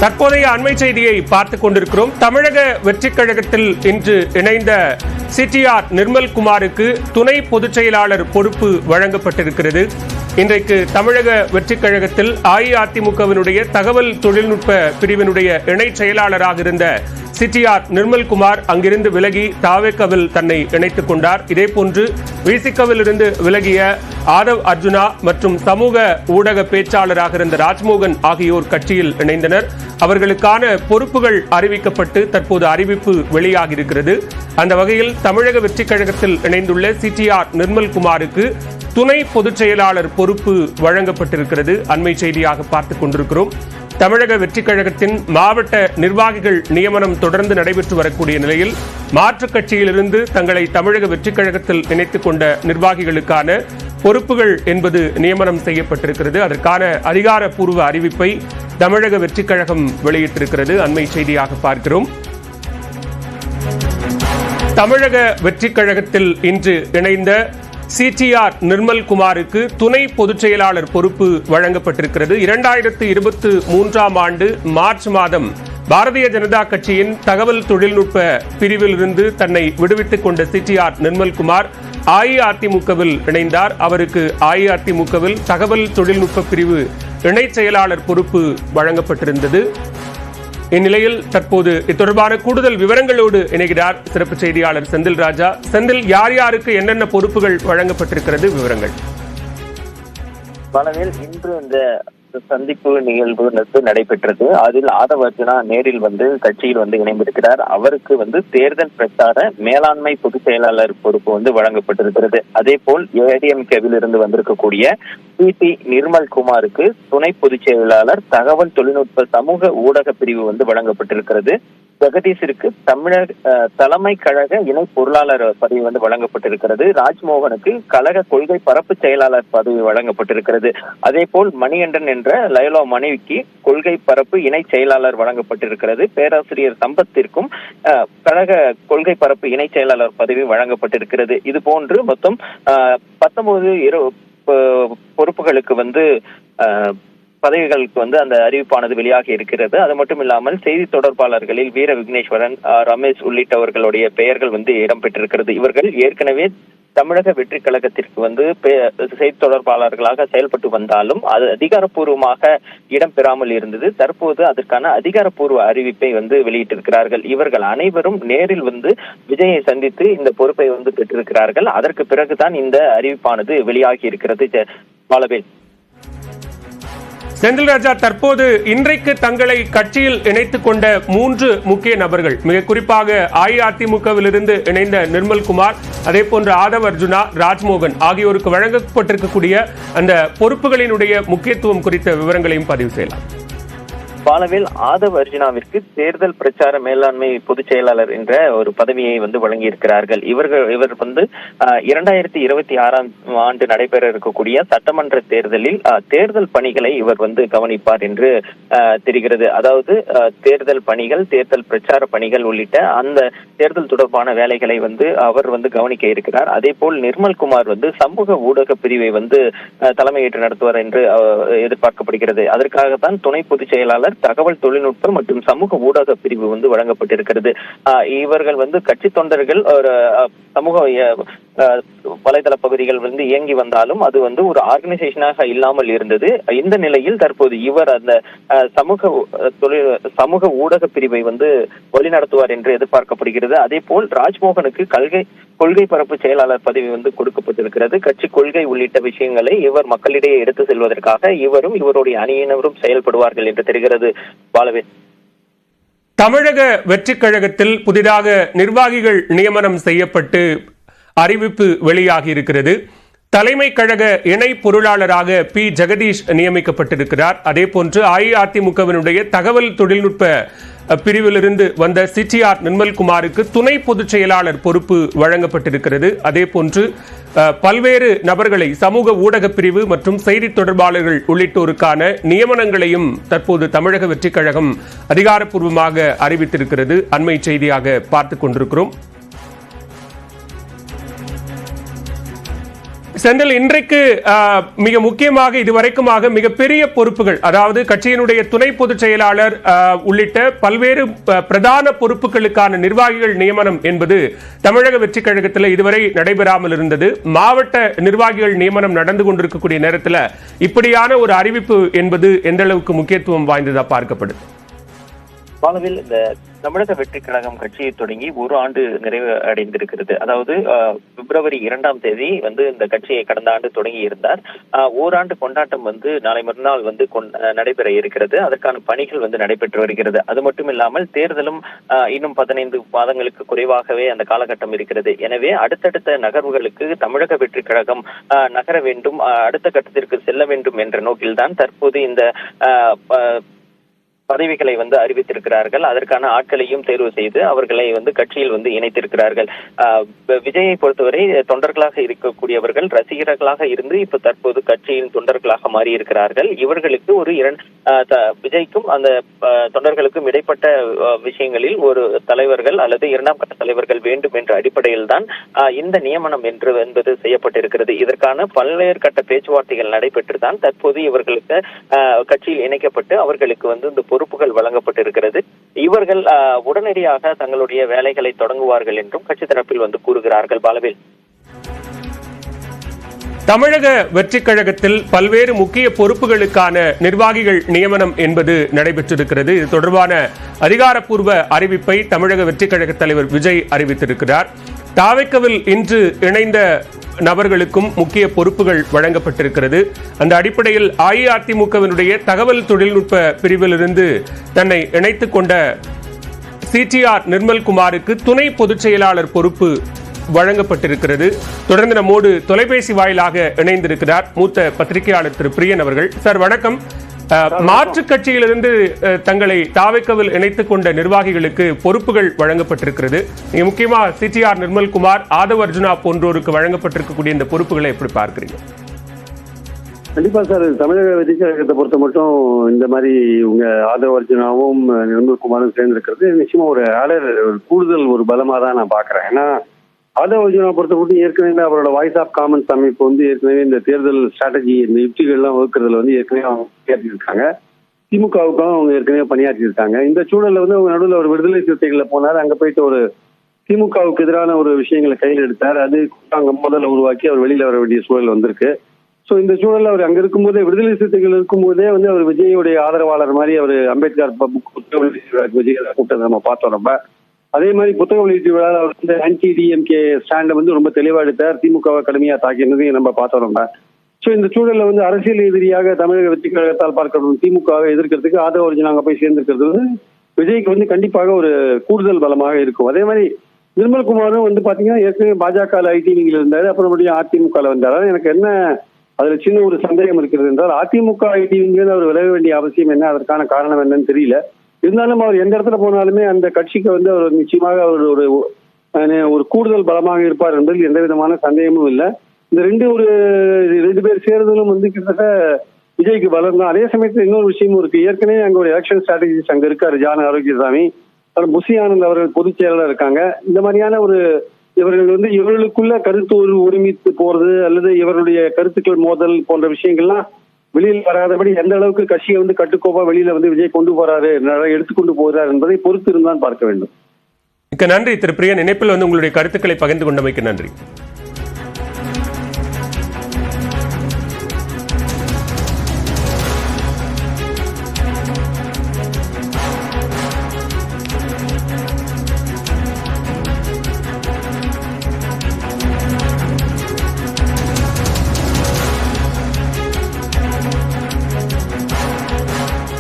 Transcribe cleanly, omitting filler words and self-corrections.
தற்போதைய அண்மை செய்தியை பார்த்துக் கொண்டிருக்கிறோம். தமிழக வெற்றிக் கழகத்தில் இன்று இணைந்த சிடிஆர் நிர்மல்குமாருக்கு துணை பொதுச் செயலாளர் பொறுப்பு வழங்கப்பட்டிருக்கிறது. இன்றைக்கு தமிழக வெற்றிக் கழகத்தில் அஇஅதிமுகவினுடைய தகவல் தொழில்நுட்ப பிரிவினுடைய இணை செயலாளராக இருந்த சிடிஆர் நிர்மல்குமார் அங்கிருந்து விலகி தாவேக்கவில் தன்னை இணைத்துக் கொண்டார். இதேபோன்று விசிகவில் இருந்து விலகிய ஆதவ் அர்ஜுனா மற்றும் சமூக ஊடக பேச்சாளராக இருந்த ராஜ்மோகன் ஆகியோர் கட்சியில் இணைந்தனர். அவர்களுக்கான பொறுப்புகள் அறிவிக்கப்பட்டு தற்போது அறிவிப்பு வெளியாகியிருக்கிறது. அந்த வகையில் தமிழக வெற்றிக் கழகத்தில் இணைந்துள்ள சிடிஆர் நிர்மல்குமாருக்கு துணை பொதுச் செயலாளர் பொறுப்பு வழங்கப்பட்டிருக்கிறது. அண்மை செய்தியாக பார்த்துக் கொண்டிருக்கிறோம். தமிழக வெற்றிக் கழகத்தின் மாவட்ட நிர்வாகிகள் நியமனம் தொடர்ந்து நடைபெற்று வரக்கூடிய நிலையில் மாற்றுக் கட்சியிலிருந்து தங்களை தமிழக வெற்றிக் கழகத்தில் இணைத்துக் கொண்ட நிர்வாகிகளுக்கான பொறுப்புகள் என்பது நியமனம் செய்யப்பட்டிருக்கிறது. அதற்கான அதிகாரப்பூர்வ அறிவிப்பை தமிழக வெற்றிக் கழகம் வெளியிட்டிருக்கிறது. அண்மை செய்தியாக பார்க்கிறோம். தமிழக வெற்றிக் கழகத்தில் இன்று இணைந்த சிடிஆர் நிர்மல்குமாருக்கு துணை பொதுச் செயலாளர் பொறுப்பு வழங்கப்பட்டிருக்கிறது. 2023 ஆண்டு மார்ச் மாதம் பாரதிய ஜனதா கட்சியின் தகவல் தொழில்நுட்ப பிரிவில் இருந்து தன்னை விடுவித்துக் கொண்ட சிடிஆர் நிர்மல்குமார் அஇஅதிமுகவில் இணைந்தார். அவருக்கு அஇஅதிமுகவில் தகவல் தொழில்நுட்ப பிரிவு இணை செயலாளர் பொறுப்பு வழங்கப்பட்டிருந்தது. இந்நிலையில் தற்போது தொடர்பான கூடுதல் விவரங்களோடு இணைகிறார் சிறப்பு செய்தியாளர் செந்தில் ராஜா. செந்தில், யார் யாருக்கு என்னென்ன பொறுப்புகள் வழங்கப்பட்டிருக்கிறது, விவரங்கள்? பலவேல் இன்று இந்த சந்திப்பு நிகழ்வு நடைபெற்றது. அதில் ஆதவ் அர்ஜுனா நேரில் கட்சியில் இணைந்திருக்கிறார். அவருக்கு தேர்தல் பிரச்சார மேலாண்மை பொதுச் செயலாளர் பொறுப்பு வழங்கப்பட்டிருக்கிறது. அதே போல் ஏடிஎம்கேவில் இருந்து வந்திருக்கக்கூடிய சிடி நிர்மல்குமாருக்கு துணை பொதுச் செயலாளர் தகவல் தொழில்நுட்ப சமூக ஊடக பிரிவு வழங்கப்பட்டிருக்கிறது. ஜெகதீஷிற்கு தமிழக தலைமை கழக இணை பொருளாளர் பதவி வழங்கப்பட்டிருக்கிறது. ராஜ்மோகனுக்கு கழக கொள்கை பரப்பு செயலாளர் பதவி வழங்கப்பட்டிருக்கிறது. அதே போல் மணிகண்டன் என்ற லயலோ மனைவிக்கு கொள்கை பரப்பு இணை செயலாளர் வழங்கப்பட்டிருக்கிறது. பேராசிரியர் சம்பத்திற்கும் கழக கொள்கை பரப்பு இணை செயலாளர் பதவி வழங்கப்பட்டிருக்கிறது. இது போன்று மொத்தம் 19 பொறுப்புகளுக்கு பதவிகளுக்கு அந்த அறிவிப்பானது வெளியாகி இருக்கிறது. அது மட்டும் இல்லாமல் செய்தி தொடர்பாளர்களில் வீர விக்னேஸ்வரன், ரமேஷ் உள்ளிட்டவர்களுடைய பெயர்கள் இடம்பெற்றிருக்கிறது. இவர்கள் ஏற்கனவே தமிழக வெற்றி கழகத்திற்கு செய்தி தொடர்பாளர்களாக செயல்பட்டு வந்தாலும் அது அதிகாரப்பூர்வமாக இடம்பெறாமல் இருந்தது. தற்போது அதற்கான அதிகாரப்பூர்வ அறிவிப்பை வெளியிட்டிருக்கிறார்கள். இவர்கள் அனைவரும் நேரில் விஜயை சந்தித்து இந்த பொறுப்பை பெற்றிருக்கிறார்கள். அதற்கு பிறகுதான் இந்த அறிவிப்பானது வெளியாகி இருக்கிறது. பாலவேல், செந்தில் ராஜா, தற்போது இன்றைக்கு தங்களை கட்சியில் இணைத்துக் கொண்ட 3 முக்கிய நபர்கள், மிக குறிப்பாக அஇஅதிமுகவில் இருந்து இணைந்த நிர்மல்குமார், அதே போன்று ஆதவ் அர்ஜுனா, ராஜ்மோகன் ஆகியோருக்கு வழங்கப்பட்டிருக்கக்கூடிய அந்த பொறுப்புகளினுடைய முக்கியத்துவம் குறித்த விவரங்களையும் பதிவு செய்யலாம். பாலவேல், ஆதவ் அர்ஜுனாவிற்கு தேர்தல் பிரச்சார மேலாண்மை பொதுச் செயலாளர் என்ற ஒரு பதவியை வழங்கியிருக்கிறார்கள். இவர் 2026 ஆண்டு நடைபெற இருக்கக்கூடிய சட்டமன்ற தேர்தலில் தேர்தல் பணிகளை இவர் கவனிப்பார் என்று தெரிகிறது. அதாவது தேர்தல் பணிகள், தேர்தல் பிரச்சார பணிகள் உள்ளிட்ட அந்த தேர்தல் தொடர்பான வேலைகளை அவர் கவனிக்க இருக்கிறார். அதே போல் நிர்மல்குமார் சமூக ஊடக பிரிவை தலைமையேற்று நடத்துவார் என்று எதிர்பார்க்கப்படுகிறது. அதற்காகத்தான் துணை பொதுச் செயலாளர் தகவல் தொழில்நுட்பம் மற்றும் சமூக ஊடக பிரிவு வழங்கப்பட்டிருக்கிறது. இவர்கள் கட்சி தொண்டர்கள் ஒரு சமூக வலைதள பகுதிகள் இயங்கி வந்தாலும் அது ஒரு ஆர்கனைசேஷனாக இல்லாமல் இருந்தது. இந்த நிலையில் தற்போது இவர் அந்த சமூக ஊடக பிரிவை வழிநடத்துவார் என்று எதிர்பார்க்கப்படுகிறது. அதே போல் ராஜ்மோகனுக்கு கொள்கை பரப்பு செயலாளர் பதவி கொடுக்கப்பட்டிருக்கிறது. கட்சி கொள்கை உள்ளிட்ட விஷயங்களை இவர் மக்களிடையே எடுத்து செல்வதற்காக இவரும் இவருடைய அணியினரும் செயல்படுவார்கள் என்று தெரிகிறது. பாலவே, தமிழக வெற்றிக் கழகத்தில் புதிதாக நிர்வாகிகள் நியமனம் செய்யப்பட்டு அறிவிப்பு வெளியாகி இருக்கிறது. தலைமை கழக இணை பொருளாளராக பி ஜெகதீஷ் நியமிக்கப்பட்டிருக்கிறார். அதே போன்று அஇஅதிமுகவினுடைய தகவல் தொழில்நுட்ப பிரிவிலிருந்து வந்த சிடிஆர் நிர்மல்குமாருக்கு துணை பொதுச் செயலாளர் பொறுப்பு வழங்கப்பட்டிருக்கிறது. அதே போன்று பல்வேறு நபர்களை சமூக ஊடக பிரிவு மற்றும் செய்தி தொடர்பாளர்கள் உள்ளிட்டோருக்கான நியமனங்களையும் தற்போது தமிழக வெற்றிக் கழகம் அதிகாரப்பூர்வமாக அறிவித்திருக்கிறது. அண்மை செய்தியாக பார்த்துக் கொண்டிருக்கிறோம். செந்தில், இன்றைக்கு மிக முக்கியமாக இதுவரைக்குமாக மிகப்பெரிய பொறுப்புகள், அதாவது கட்சியினுடைய துணை பொதுச் செயலாளர் உள்ளிட்ட பல்வேறு பிரதான பொறுப்புகளுக்கான நிர்வாகிகள் நியமனம் என்பது தமிழக வெற்றி கழகத்தில் இதுவரை நடைபெறாமல் இருந்தது. மாவட்ட நிர்வாகிகள் நியமனம் நடந்து கொண்டிருக்கக்கூடிய நேரத்தில் இப்படியான ஒரு அறிவிப்பு என்பது எந்த அளவுக்கு முக்கியத்துவம் வாய்ந்ததா பார்க்கப்படுது? பாலவில் இந்த தமிழக வெற்றி கழகம் கட்சியை தொடங்கி ஒரு ஆண்டு நிறைவு அடைந்திருக்கிறது. அதாவது பிப்ரவரி 2ஆம் தேதி இந்த கட்சியை கடந்த ஆண்டு தொடங்கி இருந்தார். ஓராண்டு கொண்டாட்டம் நாளை மறுநாள் நடைபெற இருக்கிறது. அதற்கான பணிகள் நடைபெற்று வருகிறது. அது மட்டும் இல்லாமல் தேர்தலும் இன்னும் 15 மாதங்களுக்கு குறைவாகவே அந்த காலகட்டம் இருக்கிறது. எனவே அடுத்தடுத்த நகர்வுகளுக்கு தமிழக வெற்றி கழகம் நகர வேண்டும், அடுத்த கட்டத்திற்கு செல்ல வேண்டும் என்ற நோக்கில்தான் தற்போது இந்த பதவிகளை அறிவித்திருக்கிறார்கள். அதற்கான ஆட்களையும் தேர்வு செய்து அவர்களை கட்சியில் இணைத்திருக்கிறார்கள். விஜயை பொறுத்தவரை தொண்டர்களாக இருக்கக்கூடியவர்கள் ரசிகர்களாக இருந்து இப்ப தற்போது கட்சியின் தொண்டர்களாக மாறியிருக்கிறார்கள். இவர்களுக்கு ஒரு விஜய்க்கும் அந்த தொண்டர்களுக்கும் இடைப்பட்ட விஷயங்களில் ஒரு தலைவர்கள் அல்லது 2ஆம் கட்ட தலைவர்கள் வேண்டும் என்ற அடிப்படையில் தான் இந்த நியமனம் என்பது செய்யப்பட்டிருக்கிறது. இதற்கான பல்வேறு கட்ட பேச்சுவார்த்தைகள் நடைபெற்றுதான் தற்போது இவர்களுக்கு கட்சியில் இணைக்கப்பட்டு அவர்களுக்கு இந்த பொறுப்புகள் வழங்கப்பட்டிருக்கிறது. இவர்கள் உடனடியாக தங்களுடைய வேலைகளை தொடங்குவார்கள் என்றும் கட்சி தரப்பில் கூறுகிறார்கள். பாலவேல், தமிழக வெற்றி கழகத்தில் பல்வேறு முக்கிய பொறுப்புகளுக்கான நிர்வாகிகள் நியமனம் என்பது நடைபெற்றிருக்கிறது. இது தொடர்பான அதிகாரப்பூர்வ அறிவிப்பை தமிழக வெற்றி கழக தலைவர் விஜய் அறிவித்திருக்கிறார். தாவேக்கவில் இன்று இணைந்த நபர்களுக்கும் முக்கிய பொறுப்புகள் வழங்கப்பட்டிருக்கிறது. அந்த அடிப்படையில் அஇஅதிமுகவினுடைய தகவல் தொழில்நுட்ப பிரிவிலிருந்து தன்னை இணைத்துக் கொண்ட சிடிஆர் நிர்மல்குமாருக்கு துணை பொதுச் செயலாளர் பொறுப்பு வழங்கப்பட்டிருக்கிறது. தொடர்ந்து நம்மோடு தொலைபேசி வாயிலாக இணைந்திருக்கிறார் மூத்த பத்திரிகையாளர் திரு பிரியன் அவர்கள். சார் வணக்கம். மாற்றுக் கட்சியிலிருந்து தங்களை தாவேக்கவில் இணைத்துக் கொண்ட நிர்வாகிகளுக்கு பொறுப்புகள் வழங்கப்பட்டிருக்கிறது. முக்கியமா சிடிஆர் நிர்மல்குமார், ஆதவ் அர்ஜுனா போன்றோருக்கு வழங்கப்பட்டிருக்கக்கூடிய இந்த பொறுப்புகளை எப்படி பார்க்கிறீங்க? கண்டிப்பா சார், தமிழக வெற்றி கழகத்தை பொறுத்த மட்டும் இந்த மாதிரி இவங்க ஆதவ் அர்ஜுனாவும் நிர்மல்குமாரும் சேர்ந்திருக்கிறது நிச்சயமா ஒரு கூடுதல் ஒரு பலமா தான் நான் பாக்குறேன். ஏன்னா ஆதவ் அர்ஜுனா பொறுத்த மட்டும் ஏற்கனவே அவரோட வாய்ஸ் ஆஃப் காமன்ஸ் அமைப்பு ஏற்கனவே இந்த தேர்தல் ஸ்ட்ராட்டஜி இந்த யுக்திகள்லாம் வகுக்கிறதுல ஏற்கனவே அவங்க பணியாற்றி இருக்காங்க. திமுகவுக்கும் அவங்க ஏற்கனவே பணியாற்றி இருக்காங்க. இந்த சூழல்ல அவங்க நடுவில் ஒரு விடுதலை சிறுத்தைகள்ல போனார். அங்க போயிட்டு ஒரு திமுகவுக்கு எதிரான ஒரு விஷயங்களை கையில் எடுத்தார். அது அங்க முதல்ல உருவாக்கி அவர் வெளியில வர வேண்டிய சூழல் வந்திருக்கு. ஸோ இந்த சூழல்ல அவர் அங்க இருக்கும்போதே விடுதலை சிறுத்தைகள் இருக்கும்போதே அவர் விஜயோடைய ஆதரவாளர் மாதிரி அவர் அம்பேத்கர் விஜய் கூட்டத்தை நம்ம பார்த்தோம். நம்ம அதே மாதிரி புத்தக வெளியீட்டு விழாவில் அவர் ஆன்டி டிஎம்கே ஸ்டாண்டை ரொம்ப தெளிவா எடுத்தார். திமுகவை கடுமையா தாக்கினதையும் நம்ம பார்த்தோம். நம்ம ஸோ இந்த சூழல்ல அரசியல் எதிரியாக தமிழக வெற்றி கழகத்தால் பார்க்கப்படும் திமுகவை எதிர்க்கிறதுக்கு ஆதவ அர்ஜுனா அங்க போய் சேர்ந்திருக்கிறது விஜய்க்கு கண்டிப்பாக ஒரு கூடுதல் பலமாக இருக்கும். அதே மாதிரி நிர்மல்குமாரும் பாத்தீங்கன்னா ஏற்கனவே பாஜக ஐடிவிங்கில் இருந்தாரு, அப்புறம் அதிமுக வந்தாரு. எனக்கு என்ன அதுல சின்ன ஒரு சந்தேகம் இருக்கிறது என்றால் அதிமுக ஐடிவிங்கில் அவர் விலக வேண்டிய அவசியம் என்ன, அதற்கான காரணம் என்னன்னு தெரியல. இருந்தாலும் அவர் எந்த இடத்துல போனாலுமே அந்த கட்சிக்கு அவர் நிச்சயமாக அவர் ஒரு கூடுதல் பலமாக இருப்பார் என்பதில் எந்த விதமான சந்தேகமும் இல்லை. இந்த ரெண்டு பேர் சேர்தலும் கிட்டத்தட்ட விஜய்க்கு பலம் தான். அதே சமயத்தில் இன்னொரு விஷயமும் இருக்கு. ஏற்கனவே அங்க ஒரு எலெக்ஷன் ஸ்ட்ராட்டஜிஸ்ட் அங்க இருக்காரு, ஜான ஆரோக்கியசாமி, புசி ஆனந்த் அவர்கள் பொதுச் செயலாளர் இருக்காங்க. இந்த மாதிரியான இவர்கள் இவர்களுக்குள்ள கருத்து ஒருமித்து போறது அல்லது இவருடைய கருத்துக்கள் மோதல் போன்ற விஷயங்கள்லாம் வெளியில் வராதபடி எந்த அளவுக்கு கட்சியை கட்டுக்கோப்பா வெளியில விஜய் கொண்டு போறாரு, எடுத்துக்கொண்டு போகிறார் என்பதை பொறுத்து இருந்தான் பார்க்க வேண்டும். மிக்க நன்றி திரு பிரியன். இணைப்பில் உங்களுடைய கருத்துக்களை பகிர்ந்து கொண்டமைக்கு நன்றி.